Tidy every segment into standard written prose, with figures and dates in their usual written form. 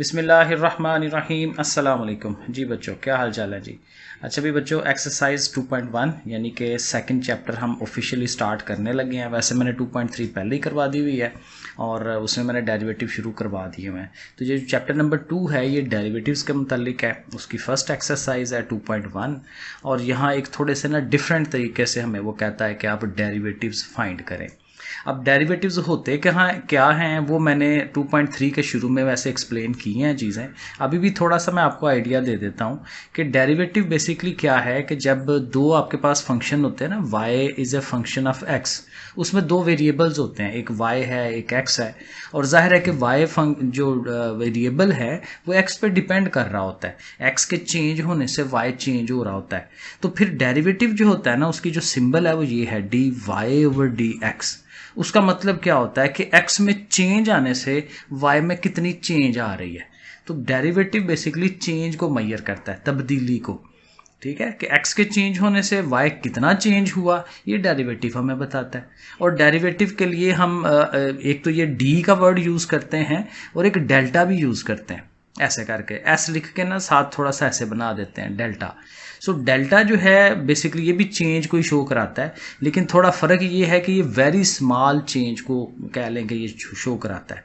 बिस्मिल्लाहिर्रहमानिर्रहीम अस्सलाम वालेकुम। जी बच्चों, क्या हाल चाल है जी। अच्छा भी बच्चों, एक्सरसाइज 2.1 यानी कि सेकंड चैप्टर हम ऑफिशियली स्टार्ट करने लगे हैं। वैसे मैंने 2.3 पहले ही करवा दी हुई है और उसमें मैंने डेरिवेटिव शुरू करवा दिए हुए हैं। तो ये चैप्टर नंबर 2 है, ये डेरिवेटिव्स के मुतालिक है। उसकी फ़र्स्ट एक्सरसाइज है 2.1 और यहाँ एक थोड़े से ना डिफरेंट तरीके से हमें वो कहता है कि आप डेरिवेटिव्स फाइंड करें। अब डेरिवेटिव्स होते क्या हैं वो मैंने 2.3 के शुरू में वैसे एक्सप्लेन की हैं चीज़ें। अभी भी थोड़ा सा मैं आपको आइडिया दे देता हूँ कि डेरिवेटिव बेसिकली क्या है कि जब दो आपके पास फंक्शन होते हैं ना, y is a function of x, उसमें दो वेरिएबल्स होते हैं, एक y है एक x है। और जाहिर है कि y जो वेरिएबल है वो x पे डिपेंड कर रहा होता है, x के चेंज होने से y चेंज हो रहा होता है। तो फिर डेरिवेटिव जो होता है ना, उसकी जो सिंबल है वो ये है dy/dx। उसका मतलब क्या होता है कि x में चेंज आने से y में कितनी चेंज आ रही है। तो डेरिवेटिव बेसिकली चेंज को मेजर करता है, तब्दीली को। ठीक है कि x के चेंज होने से y कितना चेंज हुआ, ये डेरिवेटिव हमें बताता है। और डेरिवेटिव के लिए हम एक तो ये d का वर्ड यूज़ करते हैं और एक डेल्टा भी यूज़ करते हैं। ऐसे करके s लिख के ना साथ थोड़ा सा ऐसे बना देते हैं, डेल्टा। सो डेल्टा जो है बेसिकली ये भी चेंज को ही शो कराता है, लेकिन थोड़ा फ़र्क ये है कि ये वेरी स्मॉल चेंज को कह लें कि ये शो कराता है।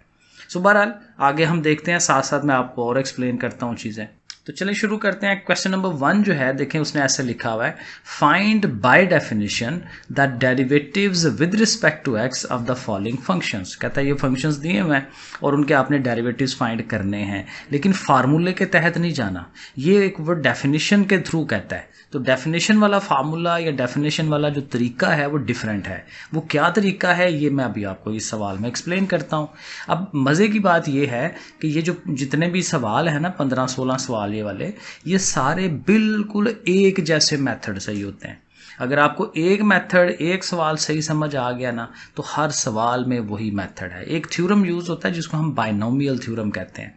सो बहरहाल आगे हम देखते हैं, साथ साथ मैं आपको और एक्सप्लेन करता हूँ चीज़ें। तो चलिए शुरू करते हैं। क्वेश्चन नंबर 1 जो है, देखें उसने ऐसे लिखा हुआ है, find by definition the derivatives with respect to x of the following functions. कहता है ये फंक्शंस दिए हुए हैं और उनके आपने डेरिवेटिव्स फाइंड करने हैं, लेकिन फार्मूले के तहत नहीं जाना, ये एक वो डेफिनेशन के थ्रू कहता है। तो डेफिनेशन वाला फार्मूला या डेफिनेशन वाला जो तरीका है वो डिफरेंट है। वो क्या तरीका है ये मैं अभी आपको इस सवाल में एक्सप्लेन करता हूँ। अब मज़े की बात ये है कि ये जो जितने भी सवाल हैं ना, 15-16 सवाल ये वाले, ये सारे बिल्कुल एक जैसे मेथड से ही होते हैं। अगर आपको एक मेथड, एक सवाल सही समझ आ गया ना, तो हर सवाल में वही मेथड है। एक थ्योरम यूज़ होता है जिसको हम बाइनोमियल थ्योरम कहते हैं।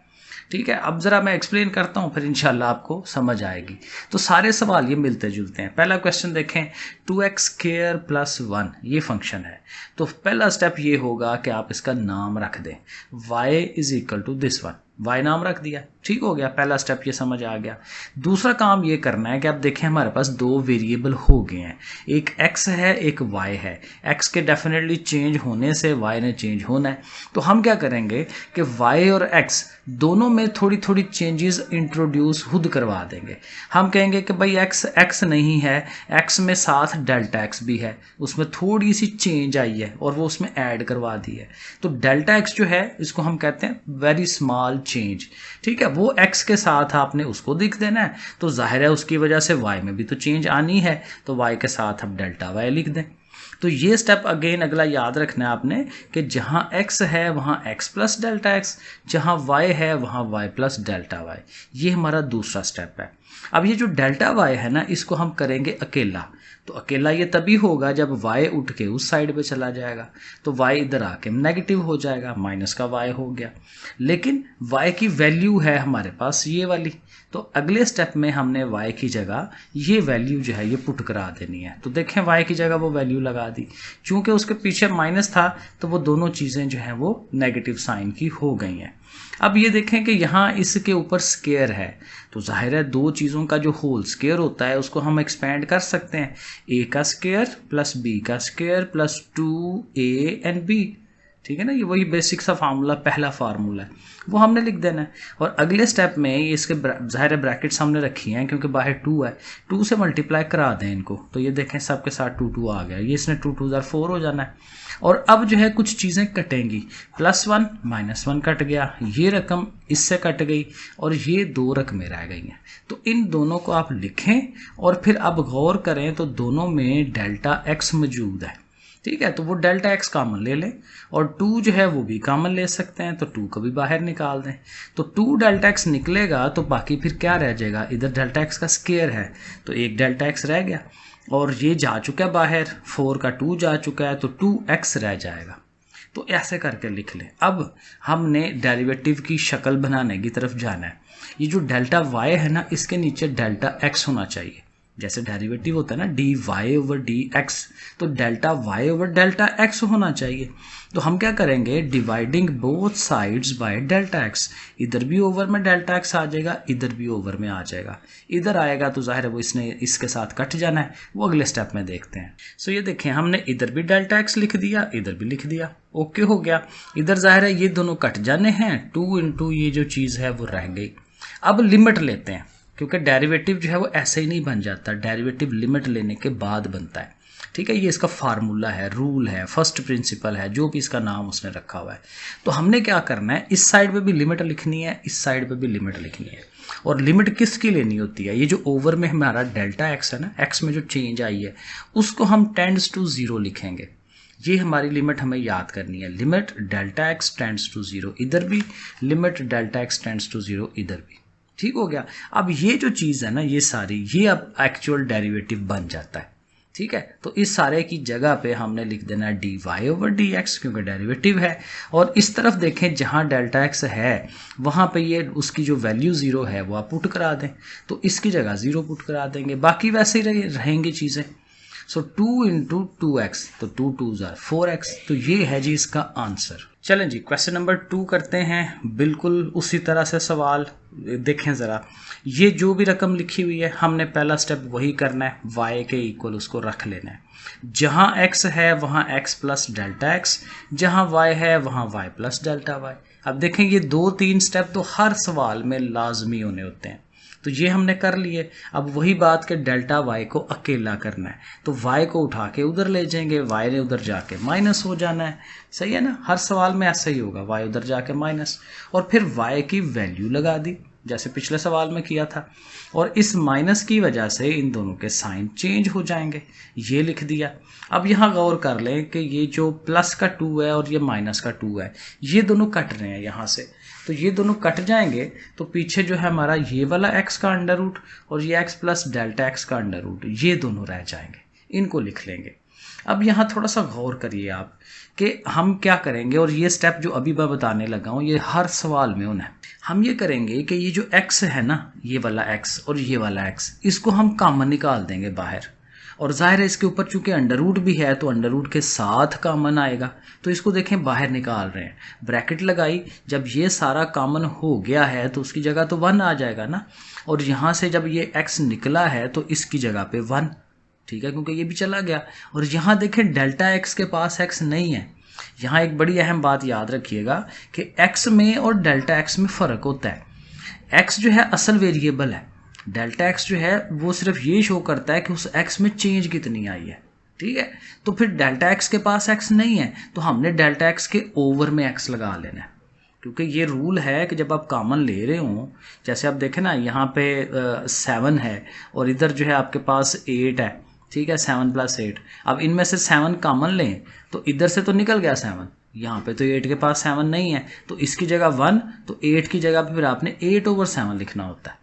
ठीक है, अब ज़रा मैं एक्सप्लेन करता हूँ, फिर इंशाल्लाह आपको समझ आएगी। तो सारे सवाल ये मिलते जुलते हैं। पहला क्वेश्चन देखें, 2x² + 1 ये फंक्शन है। तो पहला स्टेप ये होगा कि आप इसका नाम रख दें, y = this one, y नाम रख दिया, ठीक हो गया। पहला स्टेप ये समझ आ गया। दूसरा काम ये करना है कि आप देखें हमारे पास दो वेरिएबल हो गए हैं, एक x है एक y है। x के डेफिनेटली चेंज होने से y ने चेंज होना है। तो हम क्या करेंगे कि y और x दोनों में थोड़ी थोड़ी चेंजेस इंट्रोड्यूस खुद करवा देंगे। हम कहेंगे कि भाई x नहीं है, x में साथ डेल्टा x भी है, उसमें थोड़ी सी चेंज आई है और वो उसमें ऐड करवा दी है। तो डेल्टा x जो है इसको हम कहते हैं वेरी स्मॉल चेंज। ठीक है, वो x के साथ आपने उसको लिख देना है, तो जाहिर है उसकी वजह से y में भी तो चेंज आनी है, तो y के साथ आप डेल्टा y लिख दें। तो ये स्टेप अगेन अगला याद रखना है आपने कि जहाँ x है वहाँ x + डेल्टा x, जहाँ y है वहाँ y + डेल्टा y। ये हमारा दूसरा स्टेप है। अब ये जो डेल्टा y है ना, इसको हम करेंगे अकेला। तो अकेला ये तभी होगा जब y उठ के उस साइड पे चला जाएगा, तो y इधर आके नेगेटिव हो जाएगा, माइनस का y हो गया। लेकिन y की वैल्यू है हमारे पास ये वाली, तो अगले स्टेप में हमने y की जगह ये वैल्यू जो है ये पुट करा देनी है। तो देखें y की जगह वो वैल्यू लगा दी, चूंकि उसके पीछे माइनस था तो वो दोनों चीज़ें जो हैं वो नेगेटिव साइन की हो गई हैं। अब ये देखें कि यहाँ इसके ऊपर स्क्वायर है, तो जाहिर है दो चीज़ों का जो होल स्क्वायर होता है उसको हम एक्सपेंड कर सकते हैं, a का स्क्वायर + b का स्क्वायर + 2a and b। ठीक है ना, ये वही बेसिक सा फार्मूला, पहला फार्मूला है, वो हमने लिख देना है। और अगले स्टेप में ये इसके ज़ाहिर ब्रैकेट्स हमने रखी हैं क्योंकि बाहर 2 है, 2 से मल्टीप्लाई करा दें इनको, तो ये देखें सबके साथ 2 आ गया, ये इसने 2 2 4 हो जाना है। और अब जो है कुछ चीज़ें कटेंगी, +1 -1 कट गया, ये रकम इससे कट गई और ये दो रकमें रह गई हैं। तो इन दोनों को आप लिखें और फिर अब गौर करें तो दोनों में डेल्टा x मौजूद है। ठीक है, तो वो डेल्टा x कॉमन ले लें और 2 जो है वो भी कॉमन ले सकते हैं, तो 2 को भी बाहर निकाल दें। तो 2 डेल्टा x निकलेगा तो बाकी फिर क्या रह जाएगा, इधर डेल्टा x का स्क्वायर है तो एक डेल्टा x रह गया और ये जा चुका है बाहर, 4 का 2 जा चुका है तो 2x रह जाएगा। तो ऐसे करके लिख लें। अब हमने डेरिवेटिव की शक्ल बनाने की तरफ जाना है। ये जो डेल्टा y है ना, इसके नीचे डेल्टा x होना चाहिए। जैसे डेरिवेटिव होता है ना d y over d x, तो delta y over delta x होना चाहिए। तो हम क्या करेंगे, dividing both sides by delta x, इधर भी ओवर में डेल्टा एक्स आ जाएगा, इधर भी ओवर में आ जाएगा। इधर आएगा तो जाहिर है वो इसने इसके साथ कट जाना है, वो अगले स्टेप में देखते हैं। सो ये देखें हमने इधर भी डेल्टा एक्स लिख दिया, इधर भी लिख दिया, ओके हो गया। इधर जाहिर है ये दोनों कट जाने हैं, 2 इंटू ये जो चीज़ है वो रह गई। अब लिमिट लेते हैं, क्योंकि डेरिवेटिव जो है वो ऐसे ही नहीं बन जाता, डेरिवेटिव लिमिट लेने के बाद बनता है। ठीक है, ये इसका फार्मूला है, रूल है, फर्स्ट प्रिंसिपल है, जो भी इसका नाम उसने रखा हुआ है। तो हमने क्या करना है, इस साइड पे भी लिमिट लिखनी है, इस साइड पे भी लिमिट लिखनी है। और लिमिट किसकी लेनी होती है, ये जो ओवर में हमारा डेल्टा एक्स है ना, एक्स में जो चेंज आई है उसको हम टेंड्स टू 0 लिखेंगे। ये हमारी लिमिट हमें याद करनी है, limit delta x tends to 0 इधर भी, limit delta x tends to 0 इधर भी। ठीक हो गया। अब ये जो चीज़ है ना, ये सारी, ये अब एक्चुअल डेरिवेटिव बन जाता है। ठीक है, तो इस सारे की जगह पे हमने लिख देना है d y over d x, क्योंकि डेरिवेटिव है। और इस तरफ देखें जहाँ डेल्टा एक्स है वहाँ पे ये उसकी जो वैल्यू 0 है वो आप पुट करा दें, तो इसकी जगह 0 पुट करा देंगे, बाकी वैसे ही रहेंगी चीज़ें। सो 2 इंटू 2x, तो 2 2s are 4x, तो ये है जी इसका आंसर। चलें जी क्वेश्चन नंबर 2 करते हैं। बिल्कुल उसी तरह से सवाल देखें ज़रा, ये जो भी रकम लिखी हुई है हमने पहला स्टेप वही करना है, y के इक्वल उसको रख लेना है। जहाँ x है वहाँ x प्लस डेल्टा x, जहाँ y है वहाँ y प्लस डेल्टा y। अब देखें ये 2-3 स्टेप तो हर सवाल में लाजमी होने होते हैं, तो ये हमने कर लिए। अब वही बात कि डेल्टा y को अकेला करना है, तो y को उठा के उधर ले जाएंगे, y ने उधर जाके माइनस हो जाना है। सही है ना, हर सवाल में ऐसा ही होगा, y उधर जाके माइनस, और फिर y की वैल्यू लगा दी जैसे पिछले सवाल में किया था, और इस माइनस की वजह से इन दोनों के साइन चेंज हो जाएंगे, ये लिख दिया। अब यहाँ गौर कर लें कि ये जो प्लस का 2 है और ये माइनस का 2 है, ये दोनों कट रहे हैं यहाँ से, तो ये दोनों कट जाएंगे, तो पीछे जो है हमारा ये वाला x का अंडर रूट और ये x प्लस डेल्टा x का अंडर रूट, ये दोनों रह जाएंगे, इनको लिख लेंगे। अब यहाँ थोड़ा सा गौर करिए आप कि हम क्या करेंगे, और ये स्टेप जो अभी मैं बताने लगा हूँ ये हर सवाल में होना है। हम ये करेंगे कि ये जो x है ना, ये वाला x और ये वाला x, इसको हम कॉमन निकाल देंगे बाहर, और जाहिर है इसके ऊपर चूंकि अंडर रूट भी है तो अंडर रूट के साथ कॉमन आएगा, तो इसको देखें बाहर निकाल रहे हैं, ब्रैकेट लगाई, जब ये सारा कॉमन हो गया है तो उसकी जगह तो 1 आ जाएगा ना, और यहाँ से जब ये x निकला है तो इसकी जगह पे 1, ठीक है, क्योंकि ये भी चला गया। और यहाँ देखें डेल्टा x के पास x नहीं है। यहाँ एक बड़ी अहम बात याद रखिएगा कि x में और डेल्टा x में फ़र्क होता है। x जो है असल वेरिएबल है, डेल्टा x जो है वो सिर्फ ये शो करता है कि उस x में चेंज कितनी आई है। ठीक है, तो फिर डेल्टा x के पास x नहीं है, तो हमने डेल्टा x के ओवर में x लगा लेना है, क्योंकि ये रूल है कि जब आप कॉमन ले रहे हो, जैसे आप देखें ना यहाँ पे 7 है और इधर जो है आपके पास 8 है, ठीक है, 7 प्लस 8। अब इनमें से 7 कॉमन लें तो इधर से तो निकल गया 7, यहाँ पे तो 8 के पास 7 नहीं है, तो इसकी जगह 1, तो 8 की जगह पे फिर आपने 8 ओवर 7 लिखना होता है।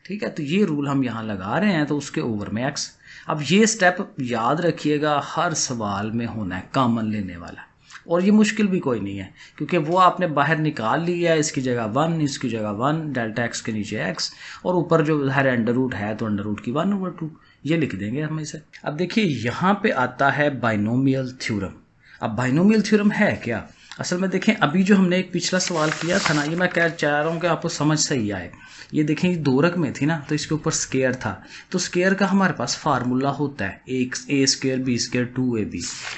ठीक है, तो ये रूल हम यहाँ लगा रहे हैं, तो उसके ओवर में x। अब ये स्टेप याद रखिएगा हर सवाल में होना है, कॉमन लेने वाला, और ये मुश्किल भी कोई नहीं है, क्योंकि वो आपने बाहर निकाल लिया है, इसकी जगह 1, इसकी जगह 1, डेल्टा x के नीचे x, और ऊपर जो हर अंडर रूट है तो अंडर रूट की 1/2, ये लिख देंगे हम इसे। अब देखिए यहाँ पे आता है बाइनोमियल थ्योरम। अब बाइनोमियल थ्योरम है क्या, असल में देखें अभी जो हमने एक पिछला सवाल किया था ना, ये मैं क्या चाह रहा हूँ कि आपको समझ सही आए। ये देखें ये 2 रकमें थी ना, तो इसके ऊपर स्केयर था, तो स्केयर का हमारे पास फार्मूला होता है a square b square 2ab,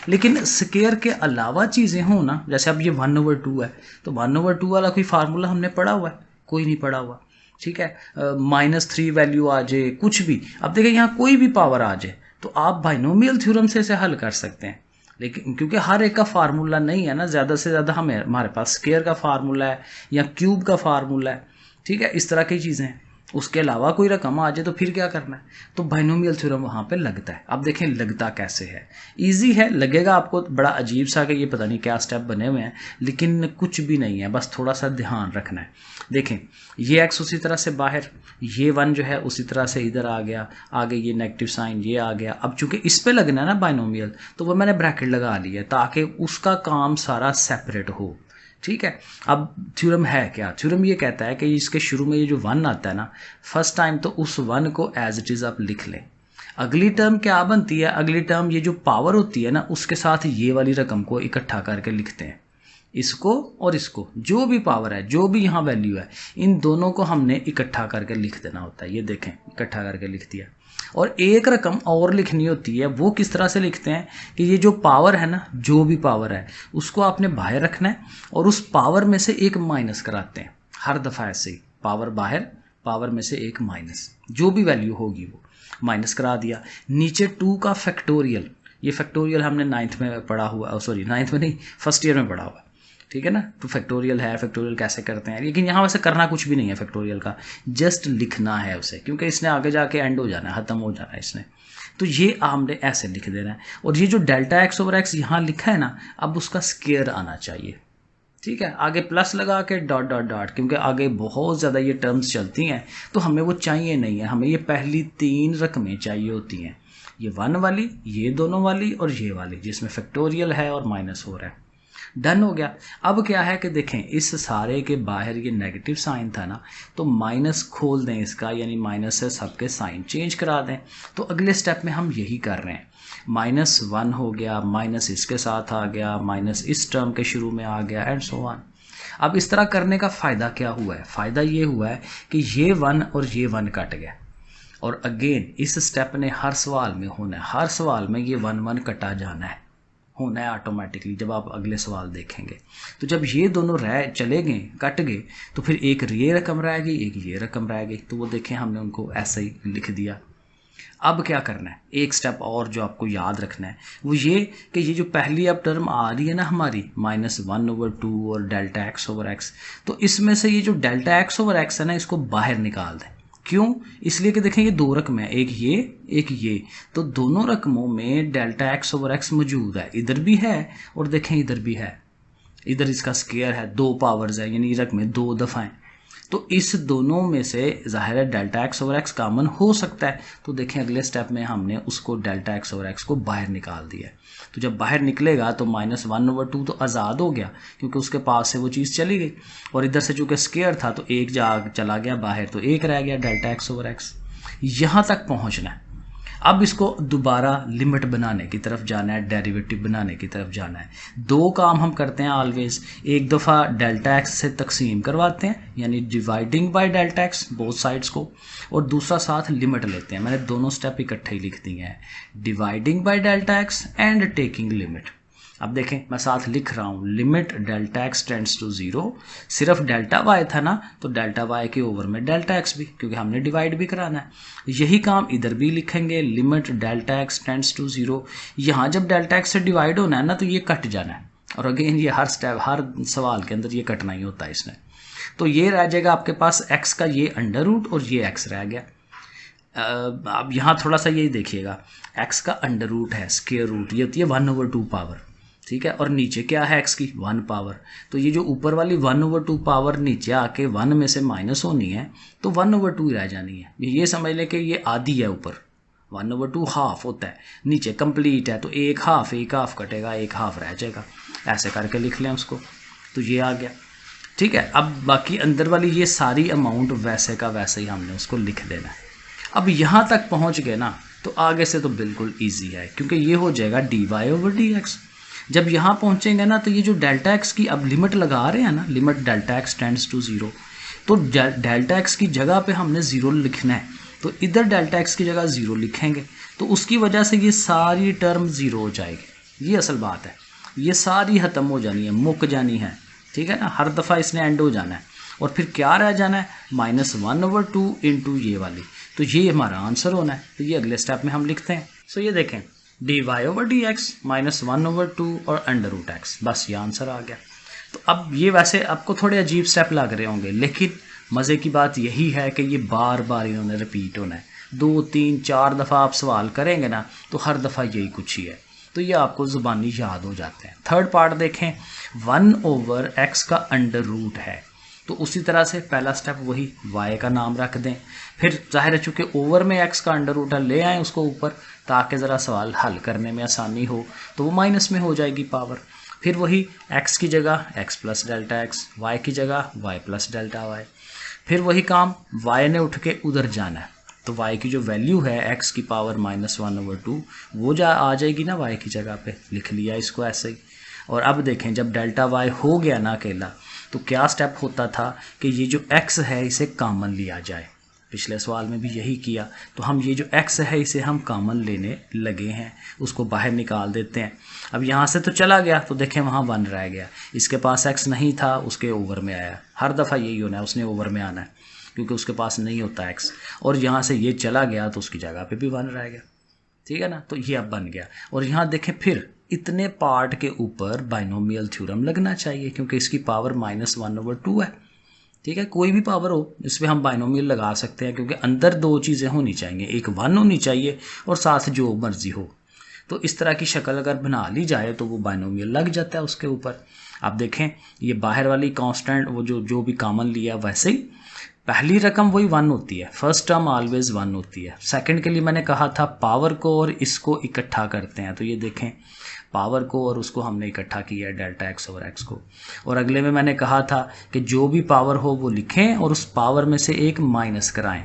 लेकिन स्केयर के अलावा चीज़ें हों ना, जैसे अब ये 1/2 है, तो 1/2 वाला कोई फार्मूला हमने पढ़ा हुआ है, कोई नहीं पढ़ा हुआ। ठीक है, -3 वैल्यू आ जाए, कुछ भी, अब देखिए यहाँ कोई भी पावर आ जाए तो आप बाइनोमियल थ्योरम से इसे हल कर सकते हैं, लेकिन क्योंकि हर एक का फार्मूला नहीं है ना, ज़्यादा से ज़्यादा हमारे पास स्केयर का फार्मूला है या क्यूब का फार्मूला है। ठीक है, इस तरह की चीज़ें हैं, उसके अलावा कोई रकम आ जाए तो फिर क्या करना है, तो बाइनोमियल थ्योरम वहाँ पे लगता है। अब देखें लगता कैसे है, इजी है, लगेगा आपको बड़ा अजीब सा कि ये पता नहीं क्या स्टेप बने हुए हैं, लेकिन कुछ भी नहीं है, बस थोड़ा सा ध्यान रखना है। देखें ये x उसी तरह से बाहर, ये 1 जो है उसी तरह से इधर आ गया, आगे ये नेगेटिव साइन ये आ गया। अब चूंकि इस पे लगना है ना बाइनोमियल, तो वो मैंने ब्रैकेट लगा लिया ताकि उसका काम सारा सेपरेट हो। ठीक है, अब थ्योरम है क्या, थ्योरम ये कहता है कि इसके शुरू में ये जो 1 आता है ना, फर्स्ट टाइम तो उस 1 को एज इट इज़ आप लिख लें, अगली टर्म क्या बनती है, अगली टर्म ये जो पावर होती है ना उसके साथ ये वाली रकम को इकट्ठा करके लिखते हैं, इसको और इसको, जो भी पावर है जो भी यहाँ वैल्यू है इन दोनों को हमने इकट्ठा करके लिख देना होता है। ये देखें इकट्ठा करके लिख दिया। और एक रकम और लिखनी होती है, वो किस तरह से लिखते हैं कि ये जो पावर है ना, जो भी पावर है उसको आपने बाहर रखना है और उस पावर में से एक माइनस कराते हैं हर दफ़ा। ऐसे ही पावर बाहर, पावर में से एक माइनस, जो भी वैल्यू होगी वो माइनस करा दिया। नीचे 2 का फैक्टोरियल, ये फैक्टोरियल हमने 9th में पढ़ा हुआ, सॉरी 9th में नहीं, फर्स्ट ईयर में पढ़ा हुआ, ठीक है ना। तो फैक्टोरियल है, फैक्टोरियल कैसे करते हैं, लेकिन यहाँ वैसे करना कुछ भी नहीं है फैक्टोरियल का, जस्ट लिखना है उसे, क्योंकि इसने आगे जाके एंड हो जाना है, ख़त्म हो जाना है इसने। तो ये हमने ऐसे लिख देना है। और ये जो डेल्टा एक्स ओवर एक्स यहाँ लिखा है ना, अब उसका स्क्वायर आना चाहिए, ठीक है। आगे प्लस लगा के डॉट डॉट डॉट, क्योंकि आगे बहुत ज़्यादा ये टर्म्स चलती हैं तो हमें वो चाहिए नहीं है, हमें ये पहली 3 रकमें चाहिए होती हैं, ये 1 वाली, ये दोनों वाली और ये वाली, जिसमें फैक्टोरियल है और माइनस हो रहा है। डन हो गया। अब क्या है कि देखें इस सारे के बाहर ये नेगेटिव साइन था ना, तो माइनस खोल दें इसका, यानी माइनस से सबके साइन चेंज करा दें। तो अगले स्टेप में हम यही कर रहे हैं, -1 हो गया, माइनस इसके साथ आ गया, माइनस इस टर्म के शुरू में आ गया, एंड सो ऑन। अब इस तरह करने का फ़ायदा क्या हुआ है, फ़ायदा ये हुआ है कि ये 1 और ये 1 कट गया। और अगेन इस स्टेप ने हर सवाल में होना है, हर सवाल में ये 1 1 कटा जाना है, होना है ऑटोमेटिकली जब आप अगले सवाल देखेंगे। तो जब ये दोनों रह चले गए, कट गए, तो फिर एक ये रकम रह गई, एक ये रकम रह गई। तो वो देखें हमने उनको ऐसे ही लिख दिया। अब क्या करना है, एक स्टेप और जो आपको याद रखना है वो ये कि ये जो पहली अब टर्म आ रही है ना हमारी -1/2 और डेल्टा एक्स ओवर एक्स, तो इसमें से ये जो डेल्टा एक्स ओवर एक्स है ना, इसको बाहर निकाल दें। क्यों? इसलिए कि देखें ये 2 रकमें हैं, एक ये, तो दोनों रकमों में डेल्टा एक्स ओवर एक्स मौजूद है, इधर भी है और देखें इधर भी है, इधर इसका स्क्वायर है, 2 पावर्स है, यानी रकमें 2 दफ़ा हैं। तो इस दोनों में से ज़ाहिर है delta x over x common हो सकता है। तो देखें अगले स्टेप में हमने उसको डेल्टा एक्स ओवर एक्स को बाहर निकाल दिया। तो जब बाहर निकलेगा तो -1/2 तो आज़ाद हो गया, क्योंकि उसके पास से वो चीज़ चली गई। और इधर से चूँकि स्क्वायर था तो एक चला गया बाहर, तो एक रह गया डेल्टा एक्स ओवर एक्स। यहाँ तक पहुँचना है। अब इसको दोबारा लिमिट बनाने की तरफ जाना है, डेरिवेटिव बनाने की तरफ जाना है। 2 काम हम करते हैं ऑलवेज, एक दफ़ा डेल्टा एक्स से तकसीम करवाते हैं, यानी dividing by delta x both sides को, और दूसरा साथ लिमिट लेते हैं। मैंने दोनों स्टेप इकट्ठे ही लिख दिए हैं, dividing by delta x and taking limit. अब देखें मैं साथ लिख रहा हूँ, limit delta x tends to 0, सिर्फ डेल्टा वाई था ना, तो डेल्टा वाई के ओवर में डेल्टा एक्स भी, क्योंकि हमने डिवाइड भी कराना है। यही काम इधर भी लिखेंगे, limit delta x tends to 0। यहाँ जब डेल्टा एक्स से डिवाइड होना है ना, तो ये कट जाना है, और अगेन ये हर स्टेप, हर सवाल के अंदर ये कटना ही होता है इसने। तो ये रह जाएगा आपके पास एक्स का ये अंडर रूट और ये एक्स रह गया। अब यहाँ थोड़ा सा यही देखिएगा, एक्स का अंडर रूट है, स्क्वायर रूट, ये होती है 1/2 पावर, ठीक है। और नीचे क्या है एक्स की 1 पावर, तो ये जो ऊपर वाली 1/2 पावर नीचे आके 1 में से माइनस होनी है, तो 1/2 रह जानी है। ये समझ लें कि ये आधी है, ऊपर 1/2 हाफ होता है, नीचे कंप्लीट है, तो एक हाफ कटेगा, एक हाफ रह जाएगा। ऐसे करके लिख लें उसको, तो ये आ गया, ठीक है। अब बाकी अंदर वाली ये सारी अमाउंट वैसे का वैसे ही हमने उसको लिख देना है। अब यहाँ तक पहुँच गए ना, तो आगे से तो बिल्कुल ईजी है, क्योंकि ये हो जाएगा dy/dx। जब यहाँ पहुँचेंगे ना, तो ये जो डेल्टा एक्स की अब लिमिट लगा रहे हैं ना, limit delta x tends to 0, तो डेल्टा एक्स की जगह पे हमने 0 लिखना है, तो इधर डेल्टा एक्स की जगह 0 लिखेंगे, तो उसकी वजह से ये सारी टर्म 0 हो जाएगी। ये असल बात है, ये सारी ख़त्म हो जानी है, मुक जानी है, ठीक है ना। हर दफ़ा इसने एंड हो जाना है, और फिर क्या रह जाना है, -1/2 इंटू ये वाली, तो ये हमारा आंसर होना है। तो ये अगले स्टेप में हम लिखते हैं। सो ये देखें, dy/dx -1/2 और अंडर रूट एक्स, बस ये आंसर आ गया। तो अब ये वैसे आपको थोड़े अजीब स्टेप लग रहे होंगे, लेकिन मज़े की बात यही है कि ये बार बार इन्होंने रिपीट होना है। 2 3 4 दफ़ा आप सवाल करेंगे ना, तो हर दफ़ा यही कुछ ही है, तो ये आपको ज़ुबानी याद हो जाते हैं। थर्ड पार्ट देखें, 1/x का अंडर रूट है, तो उसी तरह से पहला स्टेप वही, y का नाम रख दें। फिर जाहिर है चूँकि ओवर में x का अंडर रूट है, ले आएँ उसको ऊपर, ताकि ज़रा सवाल हल करने में आसानी हो, तो वो माइनस में हो जाएगी पावर। फिर वही x की जगह x plus delta x, y की जगह y प्लस डेल्टा y। फिर वही काम, y ने उठ के उधर जाना है, तो y की जो वैल्यू है x की पावर -1/2 वो आ जाएगी ना y की जगह पे, लिख लिया इसको ऐसे ही। और अब देखें जब डेल्टा y हो गया ना अकेला, तो क्या स्टेप होता था कि ये जो x है इसे कॉमन लिया जाए। पिछले सवाल में भी यही किया। तो हम ये जो x है इसे हम कॉमन लेने लगे हैं, उसको बाहर निकाल देते हैं। अब यहाँ से तो चला गया, तो देखें वहाँ 1 रह गया। इसके पास x नहीं था, उसके ओवर में आया। हर दफ़ा यही होना है, उसने ओवर में आना है क्योंकि उसके पास नहीं होता x। और यहाँ से ये चला गया तो उसकी जगह पे भी 1 रह गया, ठीक है ना। तो ये अब बन गया। और यहाँ देखें फिर इतने पार्ट के ऊपर बाइनोमियल थ्योरम लगना चाहिए क्योंकि इसकी पावर -1/2 है, ठीक है। कोई भी पावर हो इस पर हम बाइनोमियल लगा सकते हैं क्योंकि अंदर 2 चीज़ें होनी चाहिए, एक 1 होनी चाहिए और साथ जो मर्जी हो। तो इस तरह की शक्ल अगर बना ली जाए तो वो बाइनोमियल लग जाता है उसके ऊपर। आप देखें ये बाहर वाली कांस्टेंट वो जो भी कॉमन लिया वैसे ही पहली रकम वही 1 होती है, फर्स्ट टर्म ऑलवेज 1 होती है। सेकंड के लिए मैंने कहा था पावर को और इसको इकट्ठा करते हैं, तो ये देखें पावर को और उसको हमने इकट्ठा किया डेल्टा x ओवर x को। और अगले में मैंने कहा था कि जो भी पावर हो वो लिखें और उस पावर में से एक माइनस कराएं,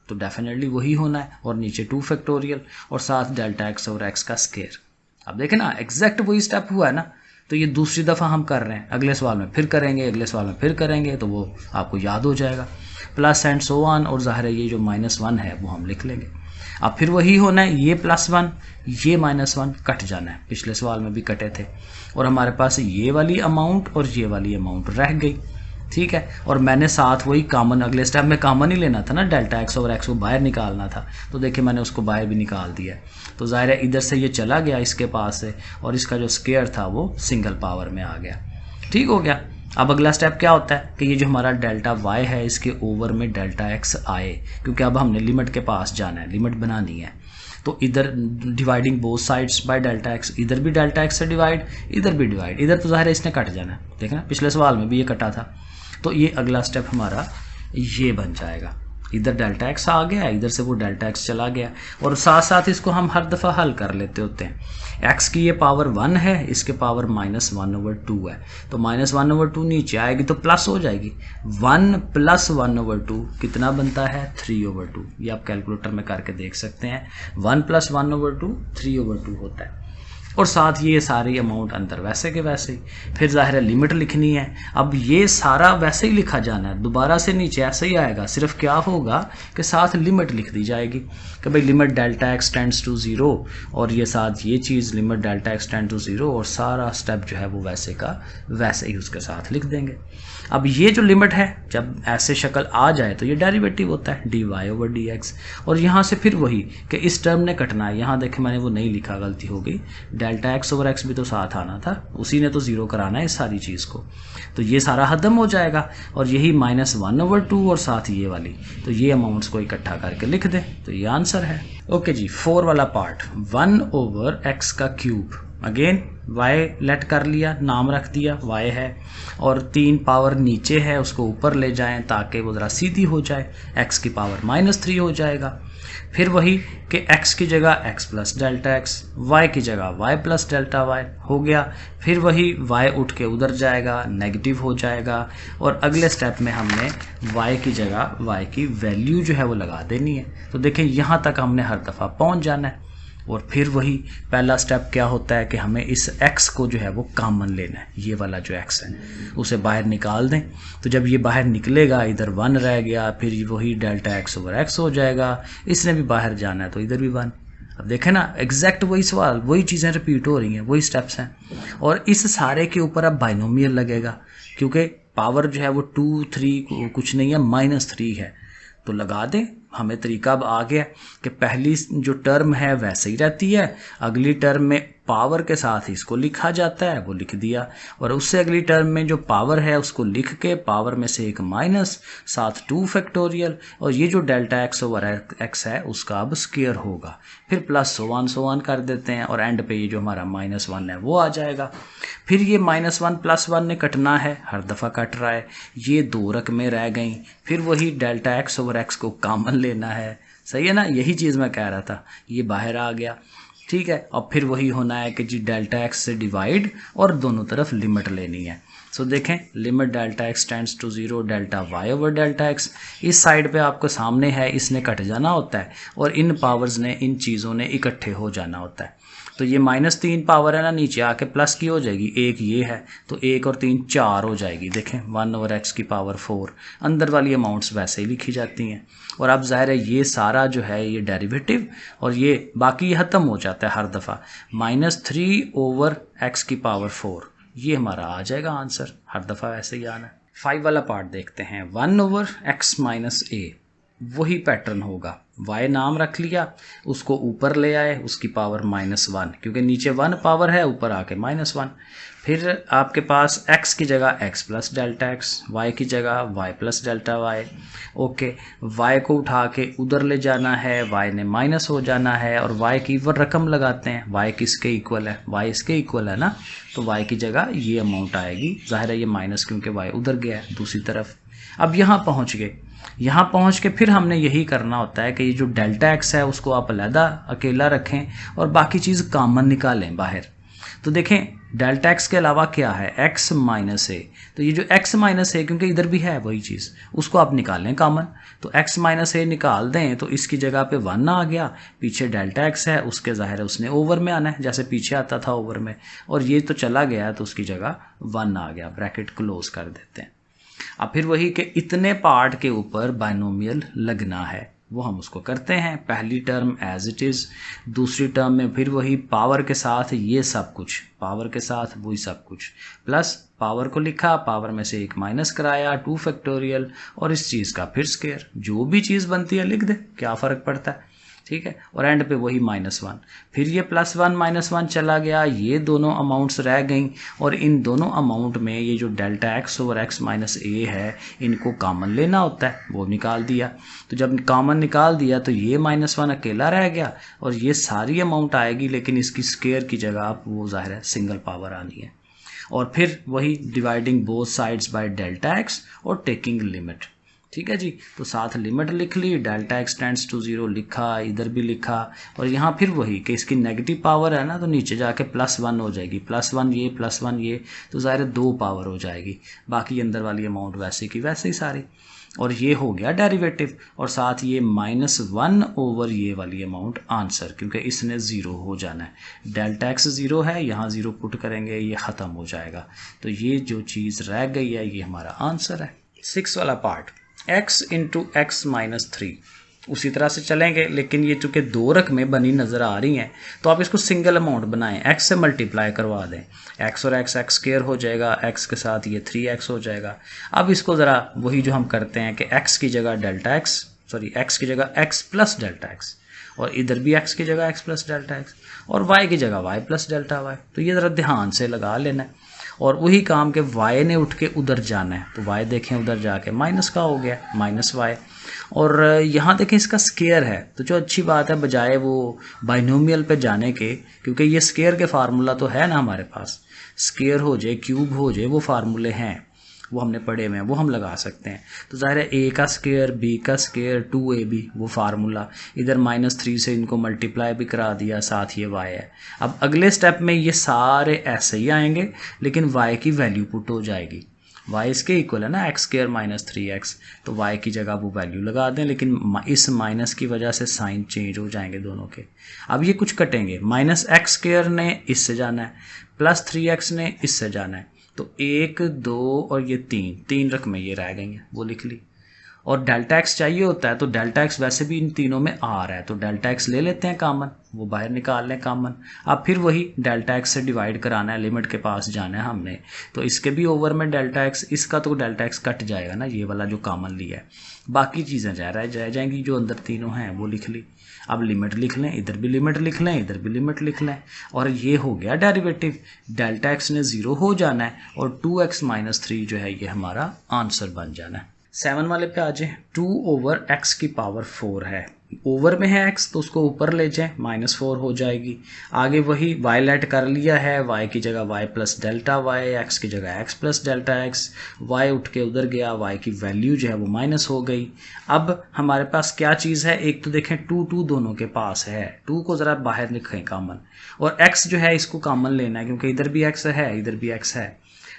तो डेफिनेटली वही होना है। और नीचे 2 फैक्टोरियल और साथ डेल्टा x ओवर x का स्क्वायर। अब देखें ना एग्जैक्ट वही स्टेप हुआ है ना। तो ये दूसरी दफ़ा हम कर रहे हैं, अगले सवाल में फिर करेंगे, अगले सवाल में फिर करेंगे, तो वो आपको याद हो जाएगा। Plus and so on. और ज़ाहिर है ये जो -1 है वो हम लिख लेंगे। अब फिर वही होना है, ये +1 ये -1 कट जाना है, पिछले सवाल में भी कटे थे। और हमारे पास ये वाली अमाउंट और ये वाली अमाउंट रह गई, ठीक है। और मैंने साथ वही कॉमन अगले स्टेप में कॉमन ही लेना था ना, डेल्टा x ओवर x को बाहर निकालना था। तो देखिए मैंने उसको बाहर भी निकाल दिया। तो ज़ाहिर है इधर से ये चला गया इसके पास से और इसका जो स्क्वायर था वो सिंगल पावर में आ गया, ठीक हो गया। अब अगला स्टेप क्या होता है कि ये जो हमारा डेल्टा y है इसके ओवर में डेल्टा x आए, क्योंकि अब हमने लिमिट के पास जाना है, लिमिट बनानी है। तो इधर dividing both sides by delta x, इधर भी डेल्टा x से डिवाइड, इधर भी डिवाइड, इधर तो ज़ाहिर है इसने कट जाना है, देखना पिछले सवाल में भी ये कटा था। तो ये अगला स्टेप हमारा ये बन जाएगा, इधर डेल्टा x आ गया, इधर से वो डेल्टा x चला गया। और साथ साथ इसको हम हर दफ़ा हल कर लेते होते हैं। x की ये पावर 1 है, इसके पावर -1/2 है, तो -1/2 नीचे आएगी तो प्लस हो जाएगी। 1 + 1/2 कितना बनता है 3/2। ये आप कैलकुलेटर में करके देख सकते हैं। 1 + 1/2 3/2 होता है। और साथ ये सारी अमाउंट अंदर वैसे के वैसे ही। फिर ज़ाहिर है लिमिट लिखनी है। अब ये सारा वैसे ही लिखा जाना है, दोबारा से नीचे ऐसे ही आएगा, सिर्फ क्या होगा कि साथ लिमिट लिख दी जाएगी कि भाई limit delta x tends to 0 और ये साथ ये चीज़ limit delta x tend to 0 और सारा स्टेप जो है वो वैसे का वैसे ही उसके साथ लिख देंगे। अब ये जो लिमिट है जब ऐसे शक्ल आ जाए तो ये डेरिवेटिव होता है dy/dx। और यहाँ से फिर वही कि इस टर्म ने कटना है। यहाँ देखें मैंने वो नहीं लिखा, गलती हो गई। डेल्टा x ओवर x भी तो साथ आना था, उसी ने तो 0 कराना है इस सारी चीज़ को। तो ये सारा खत्म हो जाएगा और यही -1/2 और साथ ये वाली, तो ये अमाउंट्स को इकट्ठा करके लिख दें तो ये आंसर है। ओके जी, 4 वाला part 1/x³। Again y late कर लिया, नाम रख दिया y है और 3 पावर नीचे है उसको ऊपर ले जाएं ताकि वो ज़रा सीधी हो जाए। x की पावर -3 हो जाएगा। फिर वही कि x की जगह x + डेल्टा x, y की जगह y + डेल्टा y हो गया। फिर वही y उठ के उधर जाएगा, नेगेटिव हो जाएगा। और अगले स्टेप में हमने y की जगह y की वैल्यू जो है वो लगा देनी है। तो देखें यहाँ तक हमने हर दफ़ा पहुँच जाना है। और फिर वही पहला स्टेप क्या होता है कि हमें इस x को जो है वो कॉमन लेना है, ये वाला जो x है उसे बाहर निकाल दें। तो जब ये बाहर निकलेगा इधर 1 रह गया, फिर वही डेल्टा x ओवर x हो जाएगा। इसने भी बाहर जाना है तो इधर भी 1। अब देखें ना एग्जैक्ट वही सवाल, वही चीज़ें रिपीट हो रही हैं, वही स्टेप्स हैं। और इस सारे के ऊपर अब बाइनोमियल लगेगा क्योंकि पावर जो है वो 2 3 कुछ नहीं है, -3 है। तो लगा दें, हमें तरीका अब आ गया कि पहली जो टर्म है वैसे ही रहती है, अगली टर्म में पावर के साथ इसको लिखा जाता है, वो लिख दिया। और उससे अगली टर्म में जो पावर है उसको लिख के पावर में से एक माइनस, साथ 2 फैक्टोरियल और ये जो डेल्टा x ओवर x है उसका अब स्क्वायर होगा। फिर प्लस सो ऑन कर देते हैं और एंड पे ये जो हमारा -1 है वो आ जाएगा। फिर ये -1 + 1 ने कटना है, हर दफ़ा कट रहा है, ये 2 रकमें रह गई। फिर वही डेल्टा x ओवर x को कॉमन लेना है, सही है ना। यही चीज़ मैं कह रहा था, ये बाहर आ गया। ठीक है। और फिर वही होना है कि जी डेल्टा एक्स से डिवाइड और दोनों तरफ लिमिट लेनी है। सो देखें limit delta x tends to 0 delta y over delta x, इस साइड पे आपको सामने है, इसने कट जाना होता है और इन पावर्स ने, इन चीज़ों ने इकट्ठे हो जाना होता है। तो ये -3 पावर है ना, नीचे आके प्लस की हो जाएगी, एक ये है तो 1 और 3 4 हो जाएगी। देखें 1 ओवर एक्स की पावर 4, अंदर वाली अमाउंट्स वैसे ही लिखी जाती हैं। और अब ज़ाहिर है ये सारा जो है ये डेरिवेटिव और ये बाकी ये ख़त्म हो जाता है हर दफ़ा। -3 ओवर एक्स की पावर 4 ये हमारा आ जाएगा आंसर, हर दफ़ा वैसे ही आना है। 5 वाला पार्ट देखते हैं। 1 ओवर एक्स माइनस ए, वही पैटर्न होगा, y नाम रख लिया, उसको ऊपर ले आए, उसकी पावर -1, क्योंकि नीचे 1 पावर है, ऊपर आके -1। फिर आपके पास x की जगह x plus delta x, y की जगह y plus delta y. Okay, y को उठा के उधर ले जाना है, y ने माइनस हो जाना है और y की वो रकम लगाते हैं, y किसके इक्वल है, y इसके इक्वल है ना, तो y की जगह ये अमाउंट आएगी। जाहिर है ये माइनस क्योंकि y उधर गया है दूसरी तरफ। अब यहाँ पहुँच गए, यहाँ पहुँच के फिर हमने यही करना होता है कि ये जो डेल्टा एक्स है उसको आप अलहदा अकेला रखें और बाकी चीज़ कॉमन निकालें बाहर। तो देखें डेल्टा एक्स के अलावा क्या है, x माइनस ए, तो ये जो x माइनस ए क्योंकि इधर भी है वही चीज़, उसको आप निकालें कॉमन। तो x माइनस ए निकाल दें तो इसकी जगह पे 1 आ गया, पीछे डेल्टा एक्स है उसके ज़ाहिर है उसने ओवर में आना है, जैसे पीछे आता था ओवर में, और ये तो चला गया तो उसकी जगह 1 आ गया। ब्रैकेट क्लोज कर देते हैं। अब फिर वही कि इतने पार्ट के ऊपर बाइनोमियल लगना है, वो हम उसको करते हैं। पहली टर्म एज इट इज़, दूसरी टर्म में फिर वही पावर के साथ ये सब कुछ, पावर के साथ वही सब कुछ, प्लस पावर को लिखा, पावर में से 1 माइनस कराया, 2 फैक्टोरियल, और इस चीज़ का फिर स्क्वायर, जो भी चीज़ बनती है लिख दे, क्या फ़र्क पड़ता है, ठीक है। और एंड पे वही -1, फिर ये +1 -1 चला गया, ये दोनों अमाउंट्स रह गई, और इन दोनों अमाउंट में ये जो delta x over x minus a है इनको कॉमन लेना होता है, वो निकाल दिया। तो जब कॉमन निकाल दिया तो ये -1 अकेला रह गया और ये सारी अमाउंट आएगी, लेकिन इसकी स्क्वायर की जगह आप वो ज़ाहिर है सिंगल पावर आनी है। और फिर वही dividing both sides by delta x और टेकिंग लिमिट, ठीक है जी। तो साथ लिमिट लिख ली, डेल्टा एक्स टेंड्स टू 0 लिखा, इधर भी लिखा, और यहाँ फिर वही कि इसकी नेगेटिव पावर है ना, तो नीचे जाके +1 हो जाएगी, +1 ये, तो ज़ाहिर है 2 पावर हो जाएगी, बाकी अंदर वाली अमाउंट वैसे की वैसे ही सारी। और ये हो गया डेरिवेटिव, और साथ ये -1 ओवर ये वाली अमाउंट आंसर, क्योंकि इसने 0 हो जाना है। डेल्टा एक्स 0 है, यहाँ 0 पुट करेंगे, ये ख़त्म हो जाएगा। तो ये जो चीज़ रह गई है ये हमारा आंसर है। 6 वाला part, x into x minus 3, उसी तरह से चलेंगे, लेकिन ये चूँकि 2 रकमें बनी नज़र आ रही हैं तो आप इसको सिंगल अमाउंट बनाएं, x से मल्टीप्लाई करवा दें, x और x स्क्वायर हो जाएगा, x के साथ ये 3x हो जाएगा। अब इसको ज़रा वही जो हम करते हैं कि x की जगह डेल्टा x, सॉरी x की जगह x प्लस डेल्टा x, और इधर भी x की जगह x प्लस डेल्टा x, और y की जगह y प्लस डेल्टा y। तो ये ज़रा ध्यान से लगा लेना है। और वही काम के y ने उठ के उधर जाना है, तो y देखें उधर जाके माइनस का हो गया, -y। और यहाँ देखें इसका स्केयर है, तो जो अच्छी बात है बजाय वो बाइनोमियल पे जाने के, क्योंकि ये स्केयर के फार्मूला तो है ना हमारे पास, स्केयर हो जाए क्यूब हो जाए, वो फार्मूले हैं, वो हमने पढ़े हुए हैं, वो हम लगा सकते हैं। तो ज़ाहिर है a का स्केयर, b का स्केयर, 2ab, वो फार्मूला, इधर -3 से इनको मल्टीप्लाई भी करा दिया, साथ ये y है। अब अगले स्टेप में ये सारे ऐसे ही आएंगे, लेकिन y की वैल्यू पुट हो जाएगी, y इसके इक्वल है ना x² -3x, तो y की जगह वो वैल्यू लगा दें, लेकिन इस माइनस की वजह से साइन चेंज हो जाएंगे दोनों के। अब ये कुछ कटेंगे, -x² ने इससे जाना है, +3x ने इससे जाना है, तो 1 2 और ये 3 रकमें ये रह गई हैं, वो लिख ली। और डेल्टा एक्स चाहिए होता है, तो डेल्टा एक्स वैसे भी इन तीनों में आ रहा है, तो डेल्टा एक्स ले लेते हैं कॉमन, वो बाहर निकाल लें कॉमन। अब फिर वही डेल्टा एक्स से डिवाइड कराना है, लिमिट के पास जाना है हमने, तो इसके भी ओवर में डेल्टा एक्स, इसका तो डेल्टा एक्स कट जाएगा ना, ये वाला जो कॉमन लिया है, बाकी चीज़ें रह जाएंगी जो अंदर तीनों हैं, वो लिख ली। अब लिमिट लिख लें, इधर भी लिमिट लिख लें, इधर भी लिमिट लिख लें, और ये हो गया डेरिवेटिव। डेल्टा एक्स ने 0 हो जाना है और 2x माइनस 3 जो है ये हमारा आंसर बन जाना है। 7 वाले पे आ जाए, 2 ओवर x की पावर 4 है, ओवर में है x तो उसको ऊपर ले जाएं, -4 हो जाएगी। आगे वही y लेट कर लिया है, y की जगह y plus delta y, x की जगह x plus delta x, y उठ के उधर गया, y की वैल्यू जो है वो माइनस हो गई। अब हमारे पास क्या चीज़ है, एक तो देखें 2 दोनों के पास है, 2 को ज़रा बाहर लिखें कॉमन, और x जो है इसको कॉमन लेना है क्योंकि इधर भी x है इधर भी x है।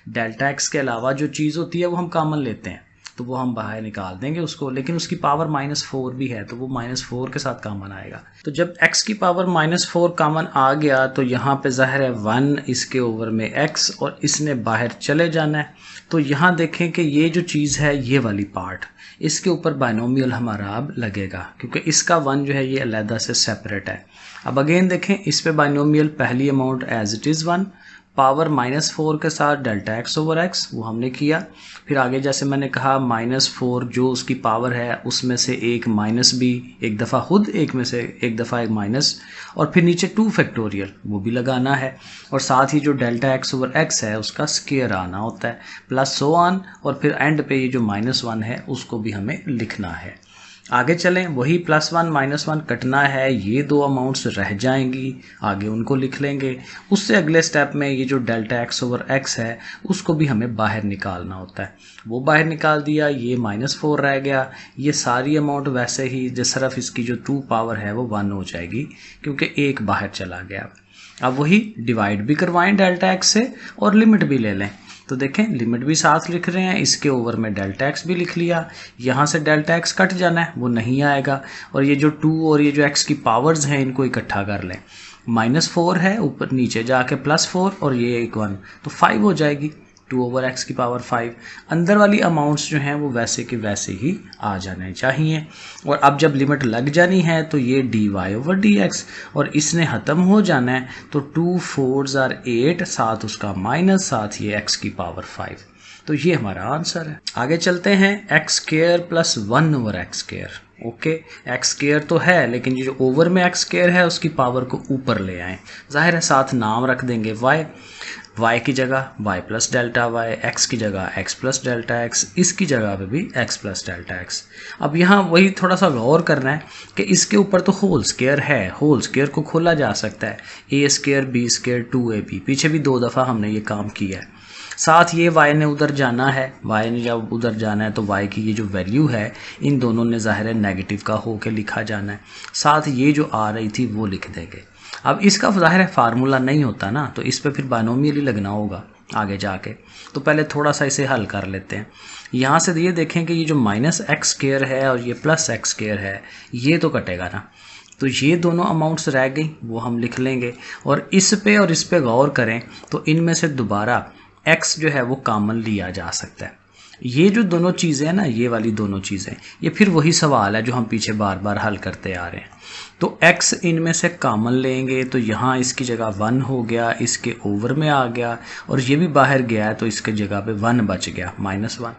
डेल्टा x के अलावा जो चीज़ होती है वो हम कॉमन लेते हैं, तो वो हम बाहर निकाल देंगे उसको, लेकिन उसकी पावर -4 भी है तो वो -4 के साथ कॉमन आएगा। तो जब x की पावर -4 कॉमन आ गया तो यहाँ पे ज़ाहिर है 1 इसके ओवर में x और इसने बाहर चले जाना है। तो यहाँ देखें कि ये जो चीज़ है ये वाली पार्ट, इसके ऊपर बाइनोमियल हमारा अब लगेगा क्योंकि इसका 1 जो है ये अलहदा से सेपरेट है। अब अगेन देखें इस पे बाइनोमियल पहली amount as it is 1, power -4 के साथ डेल्टा x ओवर x वो हमने किया। फिर आगे जैसे मैंने कहा -4 जो उसकी पावर है उसमें से एक माइनस भी, एक दफ़ा खुद एक में से एक दफ़ा एक माइनस, और फिर नीचे 2 फैक्टोरियल वो भी लगाना है, और साथ ही जो डेल्टा x ओवर x है उसका स्केयर आना होता है, प्लस सो ऑन, और फिर एंड पे ये जो -1 है उसको भी हमें लिखना है। आगे चलें, वही +1 -1 कटना है, ये 2 अमाउंट्स रह जाएंगी, आगे उनको लिख लेंगे। उससे अगले स्टेप में ये जो डेल्टा x ओवर x है उसको भी हमें बाहर निकालना होता है, वो बाहर निकाल दिया, ये -4 रह गया। ये सारी अमाउंट वैसे ही जो सिर्फ इसकी जो 2 पावर है वो 1 हो जाएगी क्योंकि एक बाहर चला गया। अब वही डिवाइड भी करवाएं डेल्टा x से और लिमिट भी ले लें, तो देखें लिमिट भी साथ लिख रहे हैं, इसके ओवर में डेल्टा x भी लिख लिया, यहाँ से डेल्टा x कट जाना है वो नहीं आएगा, और ये जो 2 और ये जो x की पावर्स हैं इनको इकट्ठा कर लें, -4 है ऊपर नीचे जाके +4 और ये एक 1 तो 5 हो जाएगी, 2 ओवर x की पावर 5। अंदर वाली अमाउंट्स जो हैं वो वैसे के वैसे ही आ जाने चाहिए। और अब जब लिमिट लग जानी है तो ये dy ओवर dx, और इसने ख़त्म हो जाना है तो 2 4s are 8, साथ उसका माइनस, साथ ये x की पावर 5। तो ये हमारा आंसर है। आगे चलते हैं, x square plus 1 over x square. Okay, x square तो है लेकिन ये जो ओवर में x स्क्वायर है उसकी पावर को ऊपर ले आएँ, जाहिर है साथ नाम रख देंगे y की जगह y plus delta y, x की जगह x प्लस डेल्टा x, इसकी जगह पे भी x प्लस डेल्टा x। अब यहाँ वही थोड़ा सा गौर करना है कि इसके ऊपर तो होल स्क्वायर है, होल स्क्वायर को खोला जा सकता है, a square b square 2ab, पीछे भी 2 दफ़ा हमने ये काम किया है। साथ ये y ने उधर जाना है, y ने जब उधर जाना है तो y की ये जो वैल्यू है इन दोनों ने ज़ाहिर है नेगेटिव का होके लिखा जाना है, साथ ये जो आ रही थी वो लिख देंगे। अब इसका ज़ाहिर है फार्मूला नहीं होता ना, तो इस पे फिर बाइनोमियल ही लगना होगा आगे जाके, तो पहले थोड़ा सा इसे हल कर लेते हैं। यहाँ से ये देखें कि ये जो -x स्क्वायर है और ये +x स्क्वायर है ये तो कटेगा ना, तो ये दोनों अमाउंट्स रह गई वो हम लिख लेंगे, और इस पे गौर करें तो इनमें से दोबारा x जो है वो कॉमन लिया जा सकता है। ये जो दोनों चीज़ें हैं ना, ये वाली दोनों चीज़ें, ये फिर वही सवाल है जो हम पीछे बार बार हल करते आ रहे हैं। तो x इनमें से कॉमन लेंगे तो यहाँ इसकी जगह 1 हो गया, इसके ओवर में आ गया, और ये भी बाहर गया है तो इसके जगह पे 1 बच गया, -1।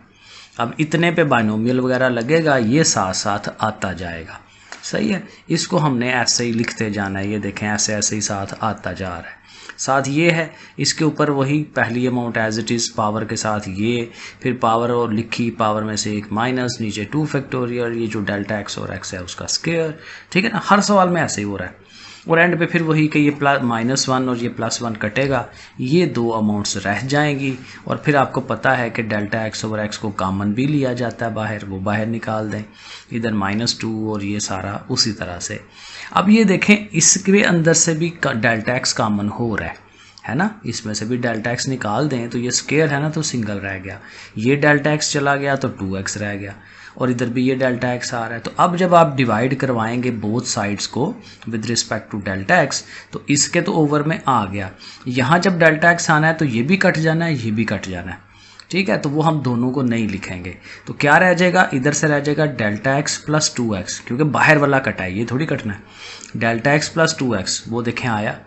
अब इतने पे बाइनोमियल वगैरह लगेगा, ये साथ साथ आता जाएगा, सही है। इसको हमने ऐसे ही लिखते जाना है, ये देखें ऐसे ऐसे ही साथ आता जा रहा है। साथ ये है, इसके ऊपर वही पहली amount as it is power के साथ ये, फिर पावर और लिखी, पावर में से एक माइनस, नीचे 2 फैक्टोरियल, ये जो डेल्टा x और x है उसका स्क्वायर, ठीक है ना। हर सवाल में ऐसे ही हो रहा है, और एंड पे फिर वही कि ये -1 और ये +1 कटेगा, ये 2 अमाउंट्स रह जाएंगी, और फिर आपको पता है कि डेल्टा x ओवर x को कॉमन भी लिया जाता है बाहर, वो बाहर निकाल दें, इधर -2 और ये सारा उसी तरह से। अब ये देखें इसके अंदर से भी डेल्टा x कॉमन हो रहा है ना, इसमें से भी डेल्टा x निकाल दें तो ये स्क्वायर है ना तो सिंगल रह गया, ये डेल्टा x चला गया तो 2x रह गया, और इधर भी ये डेल्टा x आ रहा है। तो अब जब आप डिवाइड करवाएंगे बोथ साइड्स को with respect to delta x, तो इसके तो ओवर में आ गया, यहाँ जब डेल्टा x आना है तो ये भी कट जाना है, ये भी कट जाना है, ठीक है। तो वो हम दोनों को नहीं लिखेंगे, तो क्या रह जाएगा, इधर से रह जाएगा डेल्टा x प्लस 2x, क्योंकि बाहर वाला कटा है, ये थोड़ी कटना है, डेल्टा x प्लस 2x वो देखें आया,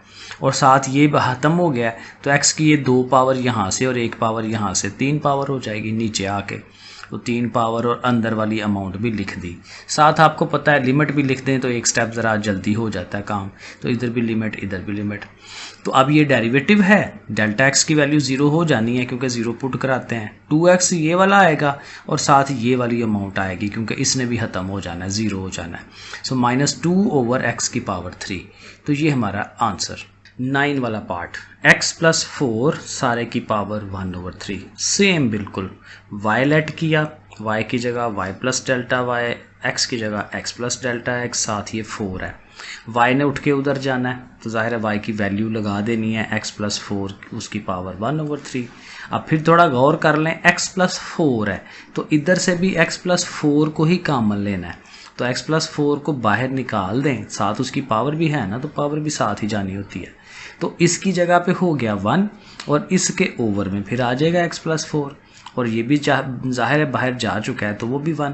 और साथ ये ख़त्म हो गया, तो x की ये 2 पावर यहाँ से और 1 पावर यहाँ से 3 पावर हो जाएगी नीचे आके, तो 3 पावर और अंदर वाली अमाउंट भी लिख दी। साथ आपको पता है लिमिट भी लिख दें तो एक स्टेप ज़रा जल्दी हो जाता है काम, तो इधर भी लिमिट इधर भी लिमिट। तो अब ये डेरिवेटिव है, डेल्टा एक्स की वैल्यू 0 हो जानी है क्योंकि 0 पुट कराते हैं। 2x ये वाला आएगा और साथ ये वाली अमाउंट आएगी क्योंकि इसने भी ख़त्म हो जाना है, 0 हो जाना है। सो -2/x⁴। तो ये हमारा आंसर। 9 वाला पार्ट, x + 4 सारे की पावर 1/3। सेम बिल्कुल, y लेट किया, y की जगह y + Δy, x की जगह x + Δx, साथ ये 4 है। y ने उठ के उधर जाना है तो जाहिर है y की वैल्यू लगा देनी है, x + 4 उसकी पावर 1/3। अब फिर थोड़ा गौर कर लें, x + 4 है तो इधर से भी x + 4 को ही कॉमन लेना है, तो x + 4 को बाहर निकाल दें, साथ उसकी पावर भी है ना, तो पावर भी साथ ही जानी होती है। तो इसकी जगह पे हो गया 1 और इसके ओवर में फिर आ जाएगा x + 4 और ये भी जाहिर है बाहर जा चुका है तो वो भी 1।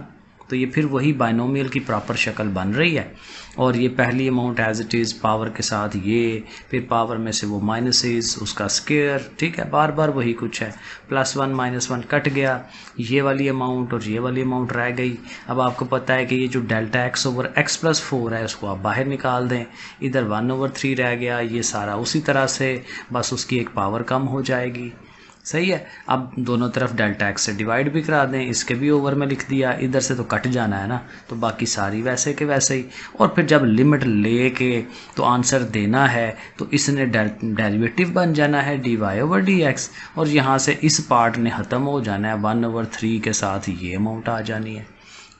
तो ये फिर वही बाइनोमियल की प्रॉपर शक्ल बन रही है। और ये पहली amount as it is power के साथ ये, फिर पावर में से वो माइनसेस, उसका स्क्वायर, ठीक है, बार बार वही कुछ है। +1 -1 कट गया, ये वाली अमाउंट और ये वाली अमाउंट रह गई। अब आपको पता है कि ये जो डेल्टा x/x + 4 है उसको आप बाहर निकाल दें, इधर 1/3 रह गया, ये सारा उसी तरह से बस उसकी एक पावर कम हो जाएगी। सही है। अब दोनों तरफ डेल्टा x से डिवाइड भी करा दें, इसके भी ओवर में लिख दिया, इधर से तो कट जाना है ना, तो बाकी सारी वैसे के वैसे ही। और फिर जब लिमिट ले के तो आंसर देना है तो इसने डेरिवेटिव बन जाना है dy/dx और यहाँ से इस पार्ट ने ख़त्म हो जाना है, 1/3 के साथ ये अमाउंट आ जानी है,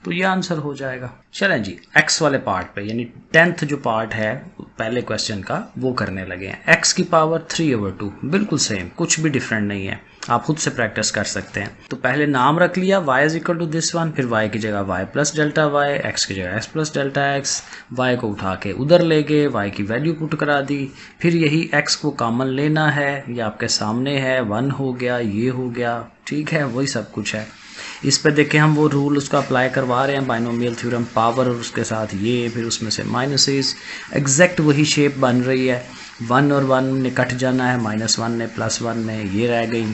तो ये आंसर हो जाएगा। चलें जी, x वाले पार्ट पे यानी 10th जो पार्ट है पहले क्वेश्चन का वो करने लगे हैं। x की पावर 3/2 बिल्कुल सेम, कुछ भी डिफरेंट नहीं है, आप खुद से प्रैक्टिस कर सकते हैं। तो पहले नाम रख लिया y = this one, फिर y की जगह y + Δy, x की जगह x + Δx, y को उठा के उधर ले गए, y की वैल्यू पुट करा दी, फिर यही x को कॉमन लेना है, ये आपके सामने है, 1 हो गया, ये हो गया, ठीक है, वही सब कुछ है। इस पे देखें हम वो रूल उसका अप्लाई करवा रहे हैं, बाइनोमियल थ्योरम, पावर और उसके साथ ये, फिर उसमें से माइनसेस, एग्जैक्ट वही शेप बन रही है। 1 और 1 ने कट जाना है, -1 ने +1 ने ये रह गई,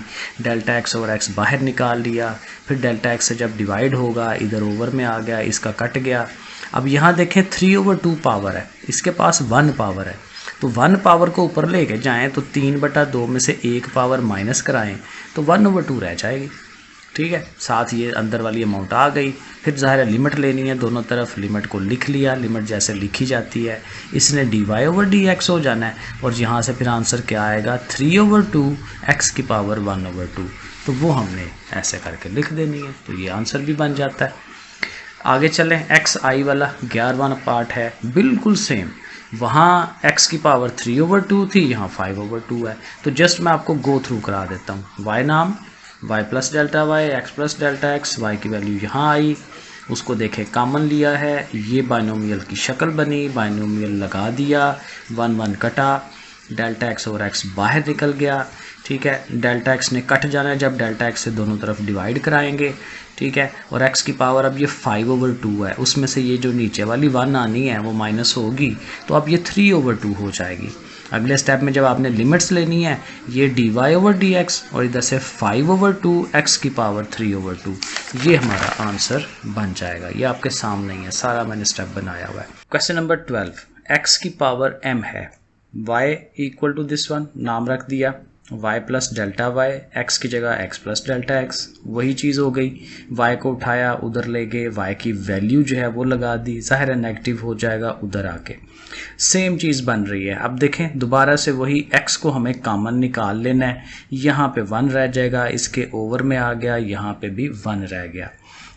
डेल्टा x/x बाहर निकाल लिया, फिर डेल्टा x से जब डिवाइड होगा इधर ओवर में आ गया, इसका कट गया। अब यहाँ देखें 3/2 पावर है, इसके पास 1 पावर है, तो 1 पावर को ऊपर लेके जाएँ तो 3/2 में से 1 पावर माइनस कराएँ तो 1/2 रह जाएगी, ठीक है। साथ ये अंदर वाली अमाउंट आ गई, फिर ज़ाहिर है लिमिट लेनी है, दोनों तरफ लिमिट को लिख लिया, लिमिट जैसे लिखी जाती है, इसने dy/dx हो जाना है और यहाँ से फिर आंसर क्या आएगा, 3/2 x⁴1/2, तो वो हमने ऐसे करके लिख देनी है, तो ये आंसर भी बन जाता है। आगे चलें, xi वाला 11वां पार्ट है, बिल्कुल सेम, वहाँ x⁴ 3/2 थी, यहाँ 5/2 है, तो जस्ट मैं आपको गो थ्रू करा देता हूँ। y नाम y + Δy, x + Δx, y की वैल्यू यहाँ आई, उसको देखें कॉमन लिया है, ये बाइनोमियल की शक्ल बनी, बाइनोमियल लगा दिया, 1 कटा, डेल्टा x/x बाहर निकल गया, ठीक है। डेल्टा x ने कट जाना है जब डेल्टा x से दोनों तरफ डिवाइड कराएंगे, ठीक है। और x की पावर अब ये 5/2 है, उसमें से ये जो नीचे वाली 1 आनी है वो माइनस होगी, तो अब ये 3/2 हो जाएगी। अगले स्टेप में जब आपने लिमिट्स लेनी है, ये dy/dx और इधर से 5/2 x⁴3/2, ये हमारा आंसर बन जाएगा। ये आपके सामने ही है, सारा मैंने स्टेप बनाया हुआ है। क्वेश्चन नंबर 12, x⁴ m है, y = this one, नाम रख दिया, y + Δy, x की जगह x + Δx, वही चीज़ हो गई, y को उठाया उधर ले गए, y की वैल्यू जो है वो लगा दी, ज़ाहिर है नेगेटिव हो जाएगा उधर आके, सेम चीज़ बन रही है। अब देखें दोबारा से वही x को हमें कॉमन निकाल लेना है, यहाँ पे 1 रह जाएगा, इसके ओवर में आ गया, यहाँ पे भी 1 रह गया।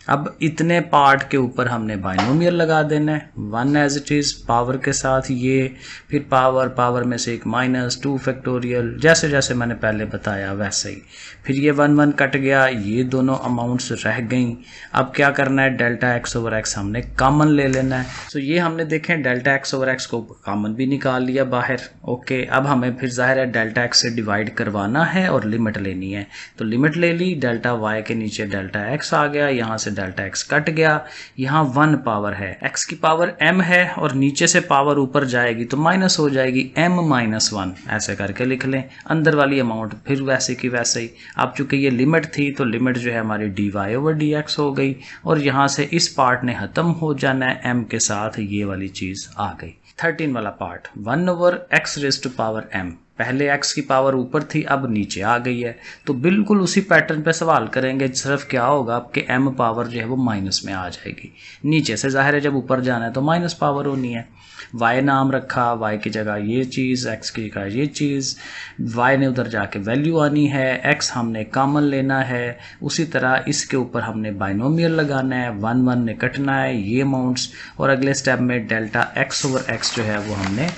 अब इतने पार्ट के ऊपर हमने बाइनोमियल लगा देना है, 1 एज इट इज़, पावर के साथ ये, फिर पावर में से एक -2 फैक्टोरियल, जैसे जैसे मैंने पहले बताया वैसे ही, फिर ये 1 कट गया, ये दोनों अमाउंट्स रह गई। अब क्या करना है, डेल्टा x/x हमने कॉमन ले लेना है, तो ये हमने देखें डेल्टा x/x को कॉमन भी निकाल लिया बाहर, ओके। अब हमें फिर जाहिर है डेल्टा x से डिवाइड करवाना है और लिमिट लेनी है, तो लिमिट ले ली, डेल्टा y के नीचे डेल्टा x आ गया, यहाँ से डेल्टा एक्स कट गया, यहाँ 1 पावर है, x की पावर m है और नीचे से पावर ऊपर जाएगी तो माइनस हो जाएगी m-1, ऐसे करके लिख लें। अंदर वाली अमाउंट फिर वैसे की वैसे ही। अब चूंकि ये लिमिट थी तो लिमिट जो है हमारी dy/dx हो गई और यहाँ से इस पार्ट ने ख़त्म हो जाना है, m के साथ ये वाली चीज़ आ गई। 13 वाला पार्ट 1/x⁻m, पहले x की पावर ऊपर थी अब नीचे आ गई है, तो बिल्कुल उसी पैटर्न पे सवाल करेंगे। सिर्फ क्या होगा आपके m पावर जो है वो माइनस में आ जाएगी, नीचे से जाहिर है जब ऊपर जाना है तो माइनस पावर होनी है। y नाम रखा, y की जगह ये चीज़, x की जगह ये चीज़, y ने उधर जाके वैल्यू आनी है, x हमने कॉमन लेना है, उसी तरह इसके ऊपर हमने बाइनोमियल लगाना है, 1 ने कटना है ये अमाउंट्स, और अगले स्टेप में डेल्टा x/x जो है वो हमने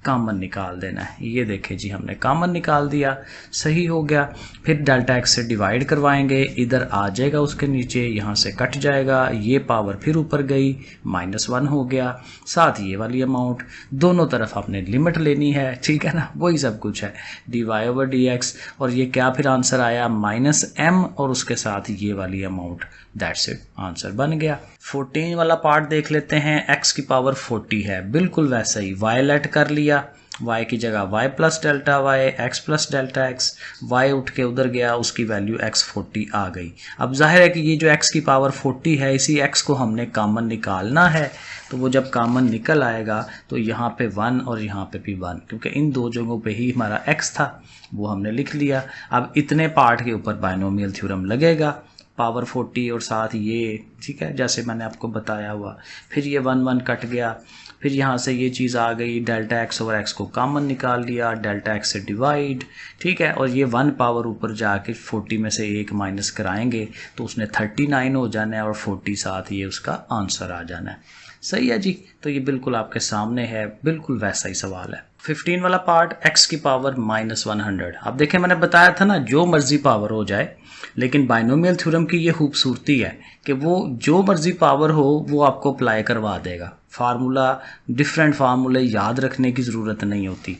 कॉमन निकाल देना है। ये देखें जी हमने कॉमन निकाल दिया, सही हो गया। फिर डेल्टा एक्स से डिवाइड करवाएंगे, इधर आ जाएगा उसके नीचे, यहाँ से कट जाएगा, ये पावर फिर ऊपर गई, -1 हो गया, साथ ये वाली अमाउंट। दोनों तरफ आपने लिमिट लेनी है, ठीक है ना, वही सब कुछ है dy/dx। और ये क्या फिर आंसर आया -m और उसके साथ ये वाली अमाउंट, दैट्स इट, आंसर बन गया। 14 वाला पार्ट देख लेते हैं। x की पावर 40 है, बिल्कुल वैसा ही y लेट कर लिया, y की जगह y plus delta y, x plus delta x, y उठ के उधर गया, उसकी वैल्यू x 40 आ गई। अब जाहिर है कि ये जो x की पावर 40 है, इसी x को हमने कॉमन निकालना है, तो वो जब कॉमन निकल आएगा तो यहाँ पे 1 और यहाँ पे भी 1, क्योंकि इन दो जगहों पे ही हमारा x था, वो हमने लिख लिया। अब इतने पार्ट के ऊपर बाइनोमियल थ्योरम लगेगा, पावर 40 और साथ ये, ठीक है, जैसे मैंने आपको बताया हुआ। फिर ये 1 कट गया, फिर यहाँ से ये चीज़ आ गई, डेल्टा x/x को कॉमन निकाल लिया, डेल्टा x से डिवाइड, ठीक है, और ये 1 पावर ऊपर जाके 40 में से 1 माइनस कराएंगे तो उसने 39 हो जाना है और 40 साथ ये उसका आंसर आ जाना है। सही है जी, तो ये बिल्कुल आपके सामने है, बिल्कुल वैसा ही सवाल है। 15 वाला पार्ट x की पावर -100। अब देखें मैंने बताया था ना जो मर्जी पावर हो जाए, लेकिन बाइनोमियल थ्योरम की ये खूबसूरती है कि वो जो मर्जी पावर हो वो आपको अप्लाई करवा देगा। फार्मूला, डिफरेंट फार्मूले याद रखने की ज़रूरत नहीं होती,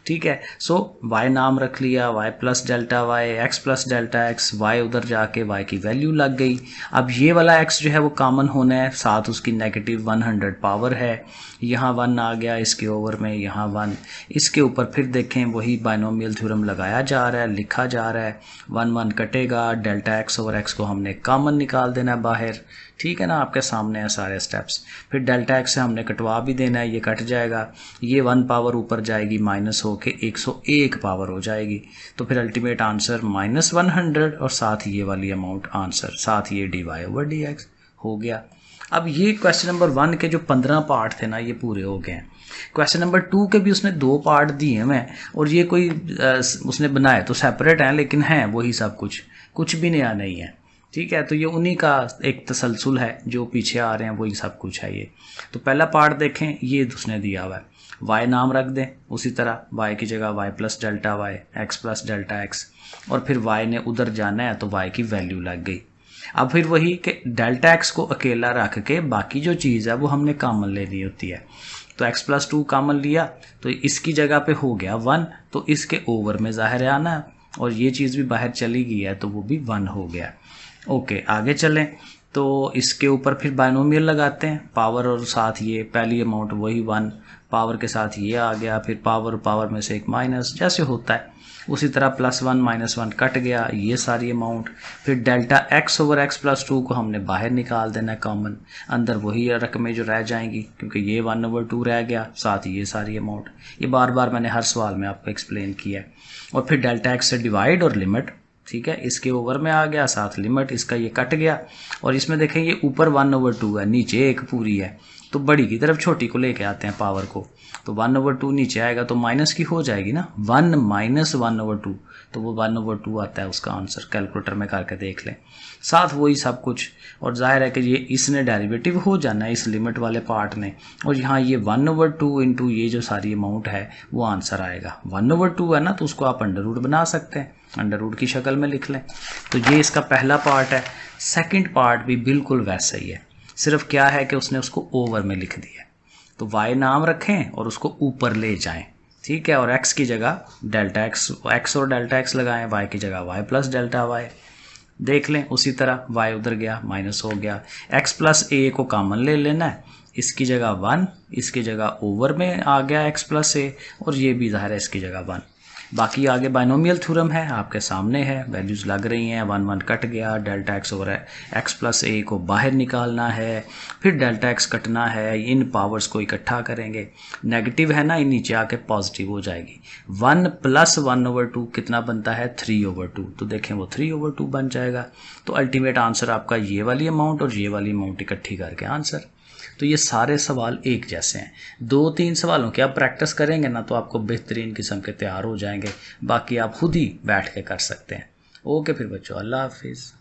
ठीक है। सो y नाम रख लिया, y plus delta y, x plus delta x, y उधर जाके y की वैल्यू लग गई। अब ये वाला x जो है वो कॉमन होना है, साथ उसकी -100 पावर है, यहाँ 1 आ गया इसके ओवर में, यहाँ 1, इसके ऊपर फिर देखें वही बाइनोमियल थ्योरम लगाया जा रहा है, लिखा जा रहा है, 1 कटेगा, डेल्टा x/x को हमने कॉमन निकाल देना है बाहर, ठीक है ना, आपके सामने है सारे स्टेप्स। फिर डेल्टा x से हमने कटवा भी देना है, ये कट जाएगा, ये 1 पावर ऊपर जाएगी, माइनस होके 101 पावर हो जाएगी, तो फिर अल्टीमेट आंसर -100 और साथ ये वाली अमाउंट आंसर, साथ ये dy/dx हो गया। अब ये क्वेश्चन नंबर 1 के जो 15 पार्ट थे ना ये पूरे हो गए हैं। क्वेश्चन नंबर 2 के भी उसने 2 पार्ट दिए हैं, और ये कोई उसने बनाए तो सेपरेट हैं, लेकिन हैं वही सब कुछ भी नया नहीं है, ठीक है। तो ये उन्हीं का एक तसलसल है, जो पीछे आ रहे हैं वही सब कुछ है ये। तो पहला पार्ट देखें, ये उसने दिया हुआ है, y नाम रख दें, उसी तरह y की जगह y plus delta y, x plus delta x, और फिर y ने उधर जाना है तो y की वैल्यू लग गई। अब फिर वही कि डेल्टा x को अकेला रख के बाकी जो चीज़ है वो हमने कॉमन लेनी होती है। तो x प्लस 2 कॉमन लिया तो इसकी जगह पे हो गया 1, तो इसके ओवर में ज़ाहिर आना, और ये चीज़ भी बाहर चली गई है तो वो भी 1 हो गया। ओके, आगे चलें तो इसके ऊपर फिर बाइनोमियल लगाते हैं, पावर और साथ ये पहली अमाउंट वही 1, पावर के साथ ये आ गया, फिर पावर में से एक माइनस, जैसे होता है उसी तरह +1 -1 कट गया, ये सारी अमाउंट। फिर डेल्टा x/x प्लस 2 को हमने बाहर निकाल देना है कॉमन, अंदर वही रकमें जो रह जाएंगी, क्योंकि ये 1/2 रह गया, साथ ये सारी अमाउंट। ये बार बार मैंने हर सवाल में आपको एक्सप्लेन किया है। और फिर डेल्टा x से डिवाइड और लिमिट, ठीक है, इसके ओवर में आ गया, साथ लिमिट, इसका ये कट गया, और इसमें देखें ये ऊपर 1/2 है, नीचे 1 पूरी है, तो बड़ी की तरफ छोटी को लेके आते हैं पावर को, तो 1/2 नीचे आएगा तो माइनस की हो जाएगी ना, 1 - 1/2, तो वो 1/2 आता है उसका आंसर। कैलकुलेटर में करके देख लें, साथ वही सब कुछ। और जाहिर है कि ये इसने डेरिवेटिव हो जाना है इस लिमिट वाले पार्ट ने, और यहाँ ये 1/2 इंटू ये जो सारी अमाउंट है वो आंसर आएगा। 1/2 है ना, तो उसको आप अंडर रूट बना सकते हैं, अंडर रूट की शक्ल में लिख लें। तो ये इसका पहला पार्ट है। सेकंड पार्ट भी बिल्कुल वैसा ही है, सिर्फ क्या है कि उसने उसको ओवर में लिख दिया। तो y नाम रखें और उसको ऊपर ले जाएं, ठीक है, और x की जगह डेल्टा x और डेल्टा x लगाएं, y की जगह y प्लस डेल्टा y, देख लें उसी तरह y उधर गया माइनस हो गया, x प्लस ए को कॉमन ले लेना है, इसकी जगह 1, इसकी जगह ओवर में आ गया x प्लस ए और ये भी ज़ाहिर है इसकी जगह 1। बाकी आगे बाइनोमियल थ्योरम है आपके सामने है, वैल्यूज़ लग रही हैं, 1 1 कट गया, delta x over x plus a को बाहर निकालना है, फिर डेल्टा x कटना है, इन पावर्स को इकट्ठा करेंगे, नेगेटिव है ना, नीचे आके पॉजिटिव हो जाएगी। 1 प्लस 1/2 कितना बनता है 3/2, तो देखें वो 3/2 बन जाएगा। तो अल्टीमेट आंसर आपका ये वाली अमाउंट और ये वाली अमाउंट इकट्ठी करके आंसर। तो ये सारे सवाल एक जैसे हैं, 2-3 सवालों की आप प्रैक्टिस करेंगे ना तो आपको बेहतरीन किस्म के तैयार हो जाएंगे, बाकी आप खुद ही बैठ के कर सकते हैं। ओके फिर बच्चों, अल्लाह हाफिज़।